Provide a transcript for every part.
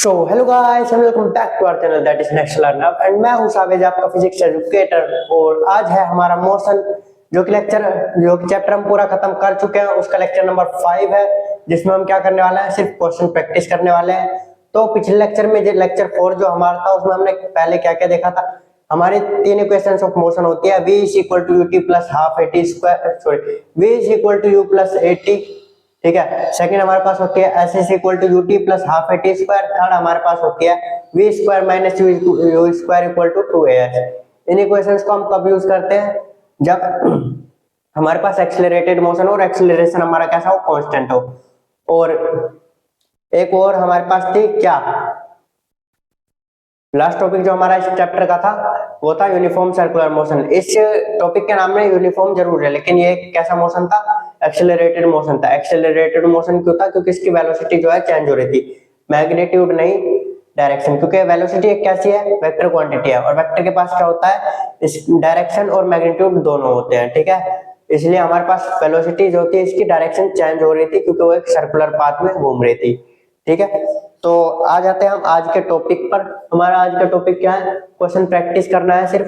So hello guys and welcome back to our channel that is Next Learner and मैं हूं Chavez आपका physics educator. और आज है हमारा मोशन जो कि चैप्टर हम पूरा खत्म कर चुके हैं। उसका लेक्चर नंबर 5 है जिसमें हम क्या करने वाले हैं, सिर्फ क्वेश्चन प्रैक्टिस करने वाले हैं। तो पिछले लेक्चर में लेक्चर 4 जो हमारा था उसमें हमने पहले क्या क्या देखा था। हमारे 3 इक्वेशंस ऑफ मोशन होती है, v = ut + ½ at square, sorry v = u + at, ठीक है। सेकंड हमारे पास होती है s = ut + ½ at square. Third हमारे पास होती है v² - u² = 2as। इन इक्वेशंस को हम कब यूज करते हैं, जब हमारे पास एक्सेलरेटेड मोशन और एक्सेलरेशन हमारा कैसा हो, कांस्टेंट हो। और एक और हमारे पास थी क्या, लास्ट टॉपिक जो हमारा इस चैप्टर का था वो था यूनिफॉर्म सर्कुलर मोशन। इस टॉपिक के नाम में यूनिफॉर्म जरूर है, लेकिन ये कैसा मोशन था, एक्सेलरेटेड मोशन था। एक्सेलरेटेड मोशन क्यों था, क्योंकि इसकी वेलोसिटी जो है चेंज हो रही थी, मैग्नीट्यूड नहीं डायरेक्शन। क्योंकि वेलोसिटी एक कैसी है, वेक्टर क्वांटिटी है, और वेक्टर के पास क्या होता है, इस डायरेक्शन और मैग्नीट्यूड दोनों होते हैं, ठीक है। इसलिए हमारे पास वेलोसिटी जो होती है इसकी डायरेक्शन चेंज हो रही थी क्योंकि वो एक सर्कुलर पाथ में घूम रही थी, ठीक है। तो आ जाते हैं हम आज के टॉपिक पर। हमारा आज का टॉपिक क्या है, क्वेश्चन प्रैक्टिस करना है सिर्फ।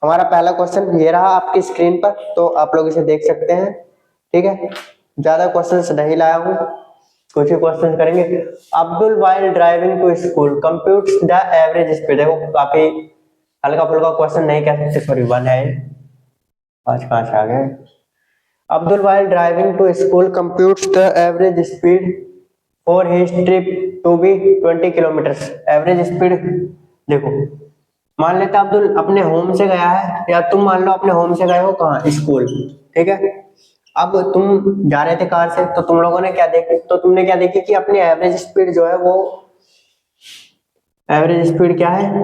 हमारा पहला क्वेश्चन ये रहा आपकी स्क्रीन पर, तो आप लोग इसे देख सकते हैं, ठीक है। ज्यादा क्वेश्चंस नहीं लाया हूँ, कुछ ही क्वेश्चन करेंगे। Abdul while driving to school computes the average speed. देखो काफी हल्का फुल्का क्वेश्चन नहीं कह सकते, सॉरी 1 है, आज कहाँ से आ गए। Abdul while driving to school computes the average speed for his trip to be 20 kilometre. Average speed देखो, मान लेते अब्दुल अपने होम से गया है, या तुम मान लो अपने होम से गए हो कहाँ, स्कूल, ठीक है। अब तुम जा रहे थे कार से, तो तुम लोगों ने क्या देखी, तो तुमने क्या देखी कि अपनी एवरेज स्पीड जो है वो, एवरेज स्पीड क्या है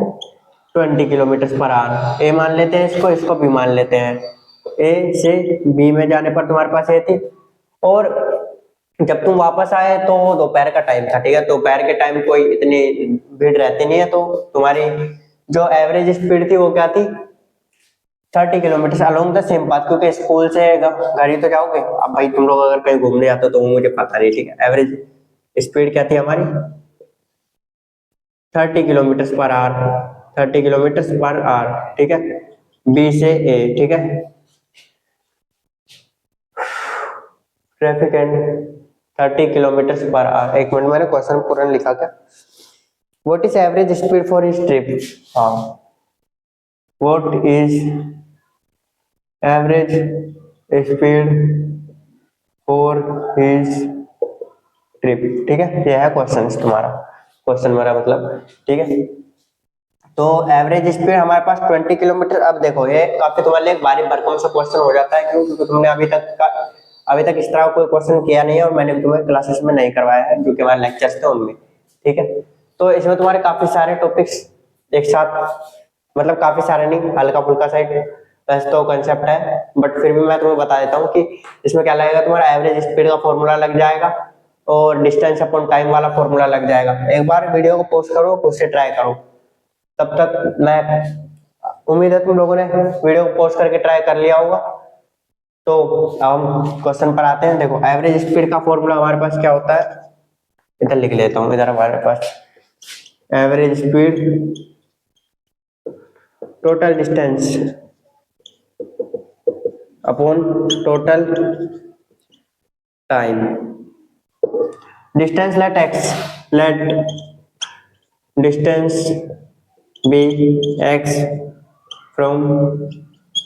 20 किलोमीटर/आवर। ए मान लेते हैं इसको, इसको बी मान लेते हैं। ए से बी में जाने पर तुम्हारे पास ए थी, और जब तुम वापस आए तो दोपहर का टाइम था, ठीक है। दोपहर के टाइम कोई इतनी भीड़ रहती नहीं है, तो तुम्हारी जो एवरेज स्पीड थी वो क्या थी, 30 kilometre along the same path. क्योंकि स्कूल से घर ही तो जाओगे। अब भाई तुम लोग अगर कहीं घूमने जाते हो तो मुझे पता नहीं, ठीक है। एवरेज स्पीड क्या थी हमारी 30 किलोमीटर/आवर, 30 किलोमीटर/आवर, ठीक है। बी से ए, ठीक है। Traffic and 30 kilometre per hour. एक मिनट, मैंने क्वेश्चन पूरा लिखा क्या, what is average speed for his trip. हाँ, what is average speed for his trip, ठीक है। यह है क्वेश्चन तुम्हारा, क्वेश्चन मेरा मतलब, ठीक है। तो एवरेज स्पीड हमारे पास 20 किलोमीटर। अब देखो ये काफी तुम्हारे लिए भारी भरकम सा क्वेश्चन हो जाता है, क्योंकि तुमने अभी तक इस तरह कोई क्वेश्चन किया नहीं है, और मैंने तुम्हें क्लासेस में नहीं करवाया है जो कि हमारे लेक्चर्स थे उनमें, ठीक है। तो इसमें तुम्हारे काफी सारे टॉपिक्स एक साथ, मतलब काफी सारे नहीं, हल्का फुल्का साइड वैसे तो कंसेप्ट है, बट फिर भी मैं तुम्हें बता देता हूँ कि इसमें क्या लगेगा। तुम्हारा एवरेज स्पीड का फॉर्मूला लग जाएगा, और डिस्टेंस अपॉन टाइम वाला फॉर्मूला लग जाएगा। एक बार वीडियो को पॉज करो, खुद से ट्राई करो। तब तक मैं उम्मीद है तुम लोगों ने वीडियो को पॉज करके ट्राई कर लिया होगा। तो हम क्वेश्चन पर आते हैं। देखो एवरेज स्पीड का फॉर्मूला हमारे पास क्या होता है, इधर लिख लेता हूँ। इधर हमारे पास average speed total distance upon total time. Distance let x, let distance be x from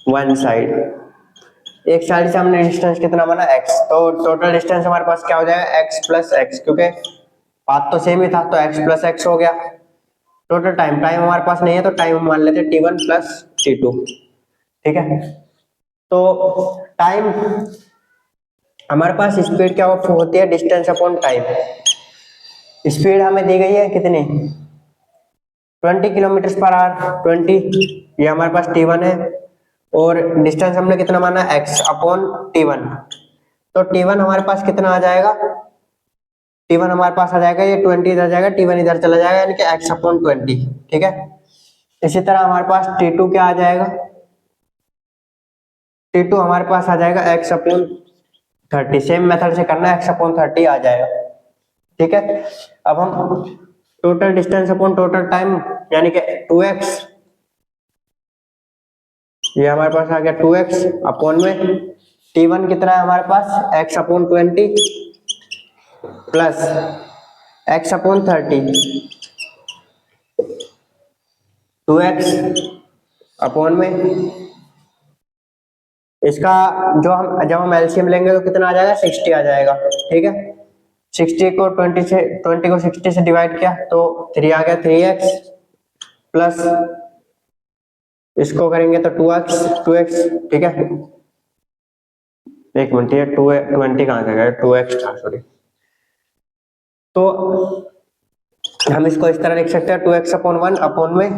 one side. एक साइड से हमने डिस्टेंस कितना माना x, तो टोटल डिस्टेंस हमारे पास क्या हो जाएगा x + x, क्योंकि पाथ तो सेम ही था, तो x + x हो गया। टोटल टाइम हमारे पास नहीं है, तो टाइम मान लेते t1 + t2, ठीक है। तो टाइम हमारे पास स्पीड क्या होती है, डिस्टेंस अपॉन टाइम। स्पीड हमें दी गई है कितनी 20 किलोमीटर/आवर, 20, ये हमारे पास t1 है, और डिस्टेंस हमने कितना माना x अपॉन t1। तो t1 हमारे पास कितना आ जाएगा, t1 हमारे पास आ जाएगा, ये 20 इधर जाएगा, t1 इधर चला जाएगा, यानी कि x अपॉन 20, ठीक है। इसी तरह हमारे पास t2 क्या आ जाएगा, t2 हमारे पास आ जाएगा x अपॉन 30। सेम मेथड से करना है, x अपॉन 30 आ जाएगा, ठीक है। अब हम total distance upon total time यानी कि 2x, ये हमारे पास आ गया 2x अपॉन में t1 कितना है हमारे पास x upon 20 plus x upon 30, 2x upon में इसका जो हम जब हम एलसीएम लेंगे तो कितना आ जाएगा 60 आ जाएगा, ठीक है। 60 को 20 से 20 को 60 से डिवाइड किया तो 3 आ गया 3x प्लस इसको करेंगे तो 2x, ठीक है। एक मिनट, ये 20 कहाँ से गया, 2x था सॉरी। तो हम इसको इस तरह लिख सकते हैं 2x अपॉन 1 अपॉन में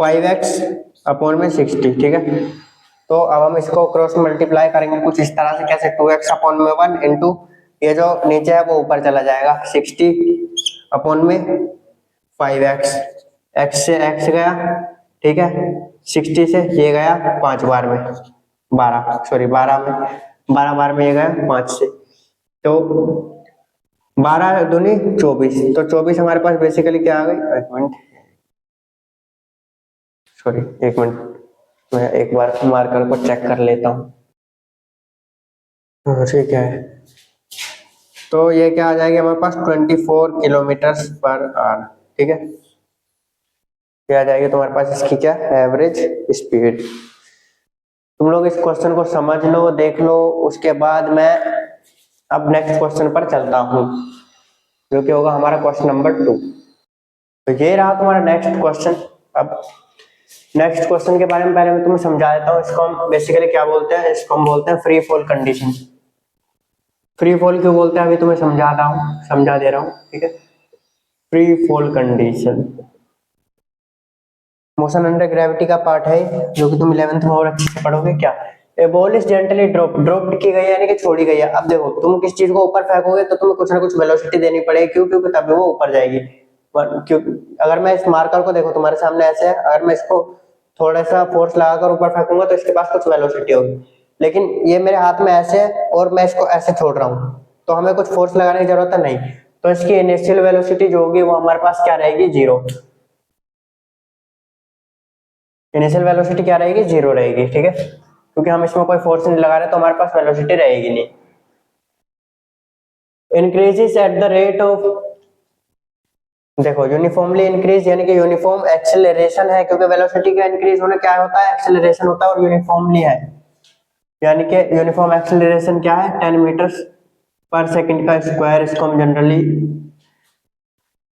5x अपॉन में 60, ठीक है। तो अब हम इसको क्रॉस मल्टीप्लाई करेंगे कुछ इस तरह से, कैसे 2x अपॉन में 1 इंटू ये जो नीचे है वो ऊपर चला जाएगा 60 अपॉन में 5x, x से x गया, ठीक है। 60 से ये गया 5 बार में 12 सॉरी 12 में 12 बार में ये गया 5 से, तो 12 दूनी 24, तो 24 हमारे पास बेसिकली क्या आ गई, एक मिनट सॉरी एक मिनट, मैं एक बार मार्कर को चेक कर लेता हूँ। ठीक है, तो ये क्या आ जाएगी हमारे पास 24 किलोमीटर पर आवर, ठीक है। क्या आ जाएगी तुम्हारे पास इसकी क्या एवरेज स्पीड। तुम लोग इस क्वेश्चन को समझ लो, देख लो, उसके बाद मैं अब नेक्स्ट क्वेश्चन पर चलता हूँ जो कि होगा हमारा क्वेश्चन नंबर 2। तो ये रहा तुम्हारा नेक्स्ट क्वेश्चन। अब नेक्स्ट क्वेश्चन के बारे में पहले मैं तुम्हें समझा देता हूँ। इसको हम बेसिकली क्या बोलते हैं, इसको हम बोलते हैं free fall condition. Free fall क्यों बोलते हैं अभी तुम्हें समझा दे रहा हूँ, ठीक है। Free fall condition motion under gravity का पार्ट है जो कि तुम 11th में और अच्छे से पढ़ोगे। क्या ए बॉल इज जेंटली ड्रॉप्ड की गई है यानी कि छोड़ी गई है। अब देखो तुम किस चीज को ऊपर फेंकोगे तो तुम्हें कुछ ना कुछ वेलोसिटी देनी पड़ेगी, क्यों, क्योंकि तभी वो ऊपर जाएगी। क्यों, अगर मैं इस मार्कर को देखो तुम्हारे सामने ऐसे है, अगर मैं इसको थोड़ा सा फोर्स लगाकर ऊपर फेंकूंगा तो इसके पास कुछ वेलोसिटी होगी, लेकिन ये मेरे हाथ में ऐसे है और मैं इसको ऐसे छोड़ रहा हूँ तो हमें कुछ फोर्स लगाने की जरूरत है नहीं, तो इसकी इनिशियल वेलोसिटी जो होगी वो हमारे पास क्या रहेगी, जीरो। इनिशियल वेलोसिटी क्या रहेगी, जीरो रहेगी, ठीक है, क्योंकि हम इसमें कोई फोर्स नहीं लगा रहे तो हमारे पास वेलोसिटी रहेगी नहीं। Increases at the rate of, देखो यूनिफॉर्मली इंक्रीज यानी कि यूनिफॉर्म एक्सेलरेशन है, क्योंकि वेलोसिटी का इंक्रीज होना क्या होता है, एक्सेलरेशन होता है, और यूनिफॉर्मली है यानी कि यूनिफॉर्म एक्सेलरेशन क्या है, 10 मीटर पर सेकंड का स्क्वायर। इसको हम generally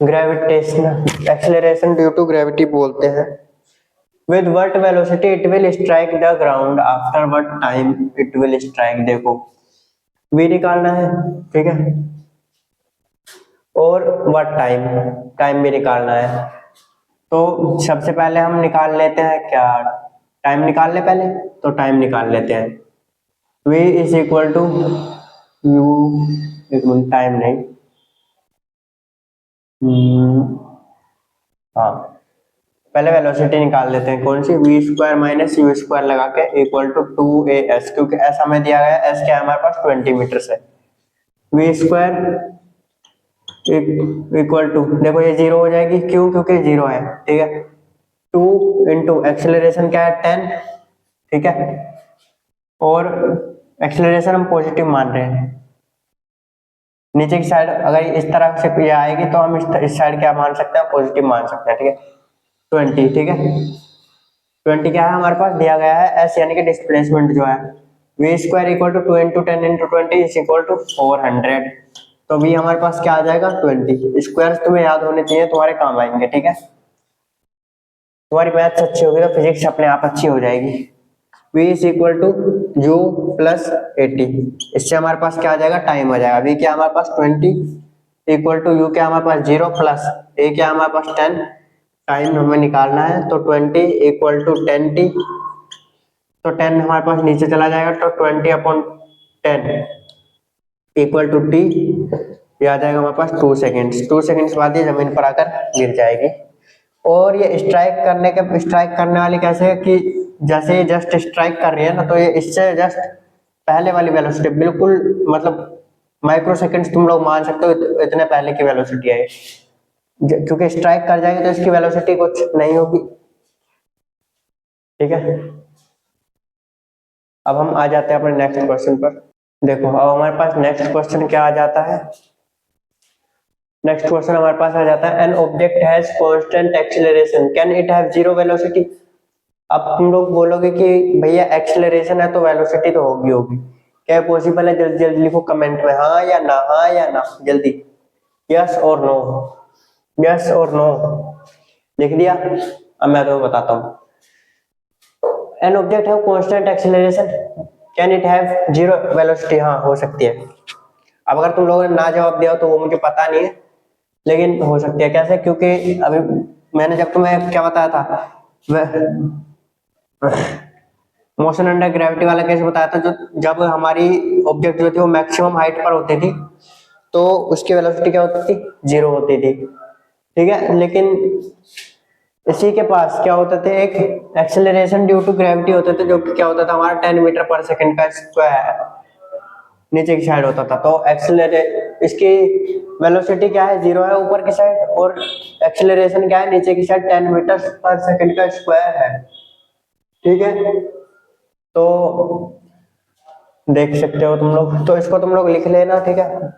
gravitational acceleration due to gravity बोलते हैं। With what velocity it will strike the ground, after what time it will strike, देखो v निकालना है, ठीक है, और what टाइम भी निकालना है। तो सबसे पहले हम निकाल लेते हैं क्या, टाइम निकाल ले पहले, तो टाइम निकाल लेते हैं। v is equal to u, एक मिनट टाइम नहीं, हाँ पहले वेलोसिटी निकाल लेते हैं, कौन सी, v square minus u square लगा के इक्वल टू 2as, क्योंकि s हमें दिया गया है, s क्या है हमारे पास 20 मीटर है। v स्क्वायर इक्वल टू, देखो ये जीरो हो जाएगी, क्यों, क्योंकि जीरो है, ठीक है। 2 इंटू एक्सेलरेशन क्या है 10, ठीक है, और एक्सेलरेशन हम पॉजिटिव मान रहे हैं। नीचे की साइड अगर इस तरह से ये आएगी तो हम इस साइड क्या मान सकते हैं, पॉजिटिव मान सकते हैं, ठीक है। 20, ठीक है, 20 क्या है हमारे पास दिया गया है, s यानी कि डिस्प्लेसमेंट जो है, v square equal to 2 into 10 into 20 is equal to 400, तो v हमारे पास क्या आ जाएगा 20। स्क्वायर तुम्हें याद होने चाहिए, तुम्हारे काम आएंगे, ठीक है। तुम्हारी मैथ्स अच्छी होगी तो फिजिक्स अपने आप अच्छी हो जाएगी। v is equal to u plus 80, इससे हमारे पास क्या आ जाएगा, टाइम आ जाएगा। v क्या हमारे पास 20 इक्वल टू u क्या हमारे पास 0 प्लस a क्या हमारे पास 10, टाइम हमें निकालना है, तो 20 इक्वल टू 10t, तो 10 हमारे पास नीचे चला जाएगा, तो 20 अपॉन 10 इक्वल टू t, ये आ जाएगा हमारे पास 2 सेकेंड्स। 2 सेकेंड्स बाद ये जमीन पर आकर गिर जाएगी। और ये स्ट्राइक करने वाली कैसे है कि जैसे ये जस्ट स्ट्राइक कर रही है ना, तो ये इससे जस्ट पहले वाली वेलोसिटी बिल्कुल, मतलब माइक्रो सेकेंड्स तुम लोग मान सकते हो, इतने पहले की वेलोसिटी है। क्योंकि स्ट्राइक कर जाएगी तो इसकी वेलोसिटी कुछ नहीं होगी, ठीक है। अब हम आ जाते हैं अपने नेक्स्ट क्वेश्चन पर। देखो अब हमारे पास नेक्स्ट क्वेश्चन क्या आ जाता है। नेक्स्ट क्वेश्चन हमारे पास आ जाता है, an object has constant acceleration can it have zero velocity. अब तुम लोग बोलोगे कि भैया एक्सीलरेशन है तो वेलोसिटी तो होगी होगी, क्या पॉसिबल है? जल्दी जल्दी लिखो कमेंट में, हाँ या ना, हाँ या ना, जल्दी, यस और नो, यस और नो, लिख दिया। अब मैं तुम्हें बताता हूँ, an object have constant acceleration can it have zero velocity, हाँ हो सकती है। अब अगर तुम लोगों ने ना जवाब दिया हो तो वो मुझे पता नहीं है, लेकिन हो सकती है। कैसे? क्योंकि अभी मैंने जब तुम्हें क्या बताया था, मोशन अंडर ग्रेविटी वाला केस बताया था, जो जब हमारी ऑब्जेक्ट जो थी वो मैक्सिमम हाइट पर होती थी तो उसकी वेलोसिटी क्या होती थी? जीरो होती थी, ठीक है। लेकिन इसी के पास क्या होता था, एक एक्सेलरेशन ड्यू टू ग्रेविटी होता था, जो कि क्या होता था हमारा 10 मीटर पर सेकंड का स्क्वायर नीचे की साइड होता था। तो इसकी वेलोसिटी क्या है? जीरो है ऊपर की साइड, और एक्सेलरेशन क्या है? नीचे की साइड 10 मीटर पर सेकंड का स्क्वायर है, ठीक है। तो देख सकते हो तुम लोग, तो इसको तुम लोग लिख लेना, ठीक है।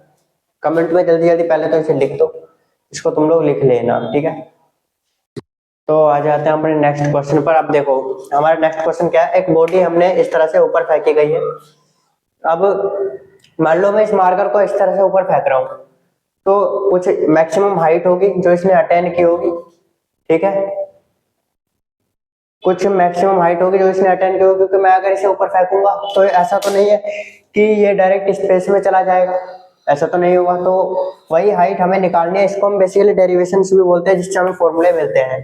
कमेंट में जल्दी जल्दी पहले तो इसे लिख दो, इसको तुम लोग लिख लेना, ठीक है। तो आ जाते हैं अपने नेक्स्ट क्वेश्चन पर। अब देखो हमारा नेक्स्ट क्वेश्चन क्या है, एक बॉडी हमने इस तरह से ऊपर फेंकी गई है। अब मान लो मैं इस मार्कर को इस तरह से ऊपर फेंक रहा हूँ, तो कुछ मैक्सिमम हाइट होगी जो इसने अटेन की होगी, ठीक है। कुछ मैक्सिमम हाइट होगी जो इसने अटेन की होगी, क्योंकि मैं अगर इसे ऊपर फेंकूंगा तो ऐसा तो नहीं है कि ये डायरेक्ट स्पेस में चला जाएगा, ऐसा तो नहीं होगा। तो वही हाइट हमें निकालनी है, इसको हम बेसिकली डेरिवेशंस भी बोलते हैं, जिससे हमें फॉर्मूले मिलते हैं।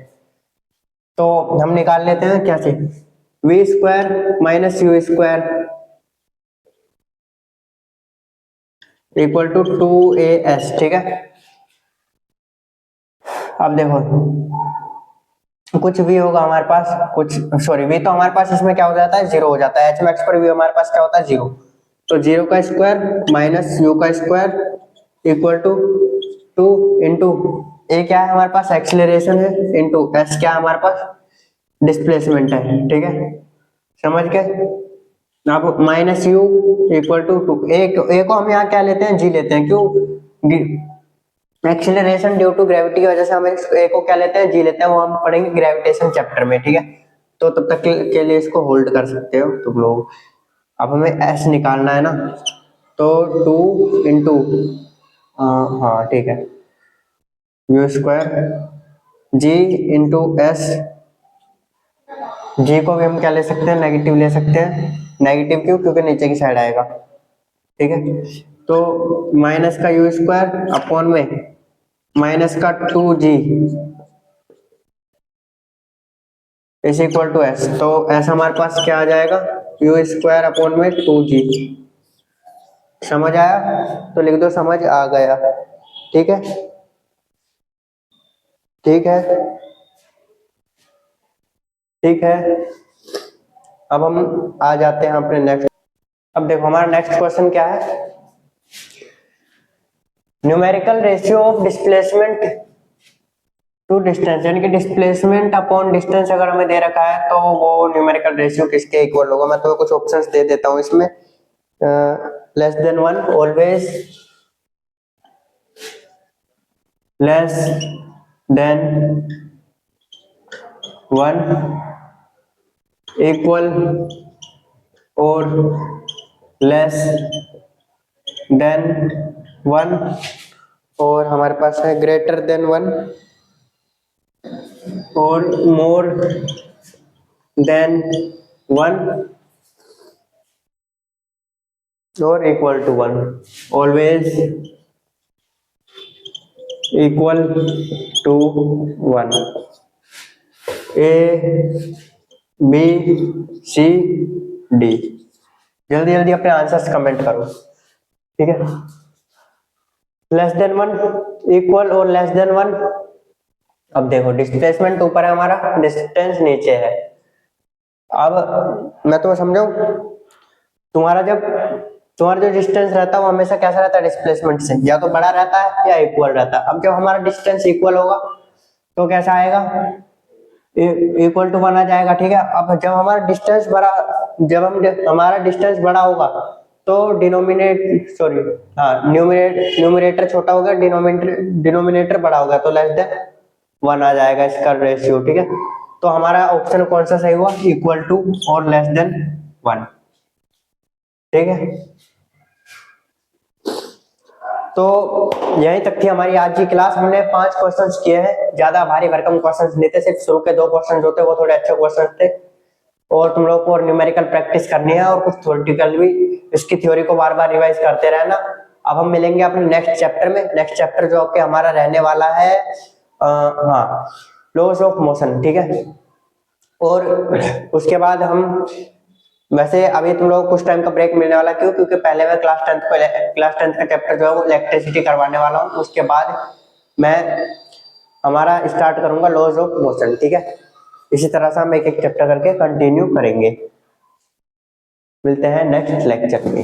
तो हम निकाल लेते हैं क्या से, v square minus u square equal to 2as, ठीक है। अब देखो कुछ v होगा हमारे पास, कुछ सॉरी v तो हमारे पास इसमें क्या हो जाता है? जीरो हो जाता है। एच मैक्स पर v हमारे पास क्या होता है? जीरो। तो जीरो का स्क्वायर माइनस यू का स्क्वायर इक्वल टू 2 इंटू ए क्या है हमारे पास? एक्सीलरेशन है, इंटू एस क्या है हमारे पास? डिस्प्लेसमेंट है, ठीक है। समझ गए? अब माइनस यू इक्वल टू 2, ए को हम यहाँ क्या लेते हैं? जी लेते हैं। क्यों? एक्सीलरेशन ड्यू टू ग्रेविटी की वजह से हम ए को क्या लेते हैं? जी लेते हैं। वो हम पढ़ेंगे ग्रेविटेशन चैप्टर में, ठीक है। तो तब तक के लिए इसको होल्ड कर सकते हो तुम लोग। अब हमें एस निकालना है ना, तो 2 इंटू, हाँ ठीक है, u square g into s. G को भी हम क्या ले सकते हैं? नेगेटिव ले सकते हैं। नेगेटिव क्यों? क्योंकि नीचे की साइड आएगा, ठीक है। तो माइनस का यू स्क्वायर अपॉन में माइनस का 2g is equal to s. तो एस हमारे पास क्या आ जाएगा? यू स्क्वायर अपॉन में 2g। समझ आया? तो लिख दो समझ आ गया, ठीक है, ठीक है, ठीक है। अब हम आ जाते हैं अपने नेक्स्ट। अब देखो हमारा नेक्स्ट क्वेश्चन क्या है, numerical ratio of displacement to distance, यानी कि डिस्प्लेसमेंट अपॉन डिस्टेंस अगर हमें दे रखा है तो वो न्यूमेरिकल रेशियो किसके इक्वल होगा? मैं तुम्हें कुछ ऑप्शंस दे देता हूँ इसमें। Less than 1, always, less than 1, equal और लेस देन 1, और हमारे पास है ग्रेटर देन 1 और मोर देन 1 और equal to 1। Always equal to 1। A B C D. जल्दी जल्दी अपने आंसर्स कमेंट करो, ठीक है। लेस देन 1, इक्वल और लेस देन 1। अब देखो डिस्प्लेसमेंट ऊपर है हमारा, डिस्टेंस नीचे है। अब मैं तुम्हें समझाऊं, तुम्हारा जब तुम्हारा जो डिस्टेंस रहता है वो हमेशा कैसा रहता है डिस्प्लेसमेंट से, या तो बड़ा रहता है या इक्वल रहता है। अब जब हमारा डिस्टेंस इक्वल होगा तो कैसा आएगा, इक्वल टू 1 आ जाएगा, ठीक है। अब जब हमारा डिस्टेंस बड़ा, हमारा डिस्टेंस बड़ा होगा तो न्यूमरेटर छोटा होगा, डिनोमिनेटर बड़ा होगा, तो लेस देन 1 आ जाएगा इसका रेशियो, ठीक है। तो हमारा ऑप्शन कौन सा सही हुआ, इक्वल टू और लेस देन 1, ठीक है। तो यहीं तक थी हमारी आज की क्लास। हमने 5 क्वेश्चंस किए हैं, ज्यादा भारी भरकम क्वेश्चंस नहीं थे, सिर्फ शुरू के 2 क्वेश्चंस होते वो थोड़े अच्छे क्वेश्चंस थे, और तुम लोग को और न्यूमेरिकल प्रैक्टिस करनी है और कुछ थ्योरेटिकल भी, इसकी थ्योरी को बार बार रिवाइज करते रहना। अब हम मिलेंगे अपने नेक्स्ट चैप्टर में। नेक्स्ट चैप्टर जो कि हमारा रहने वाला है लॉज ऑफ मोशन, ठीक है। और उसके बाद हम, वैसे अभी तुम लोगों को कुछ टाइम का ब्रेक मिलने वाला, क्यों, क्योंकि पहले मैं क्लास 10th का चैप्टर जो है वो इलेक्ट्रिसिटी करवाने वाला हूँ, उसके बाद मैं हमारा स्टार्ट करूंगा लॉज ऑफ मोशन, ठीक है। इसी तरह से हम एक एक चैप्टर करके कंटिन्यू करेंगे। मिलते हैं नेक्स्ट लेक्चर में।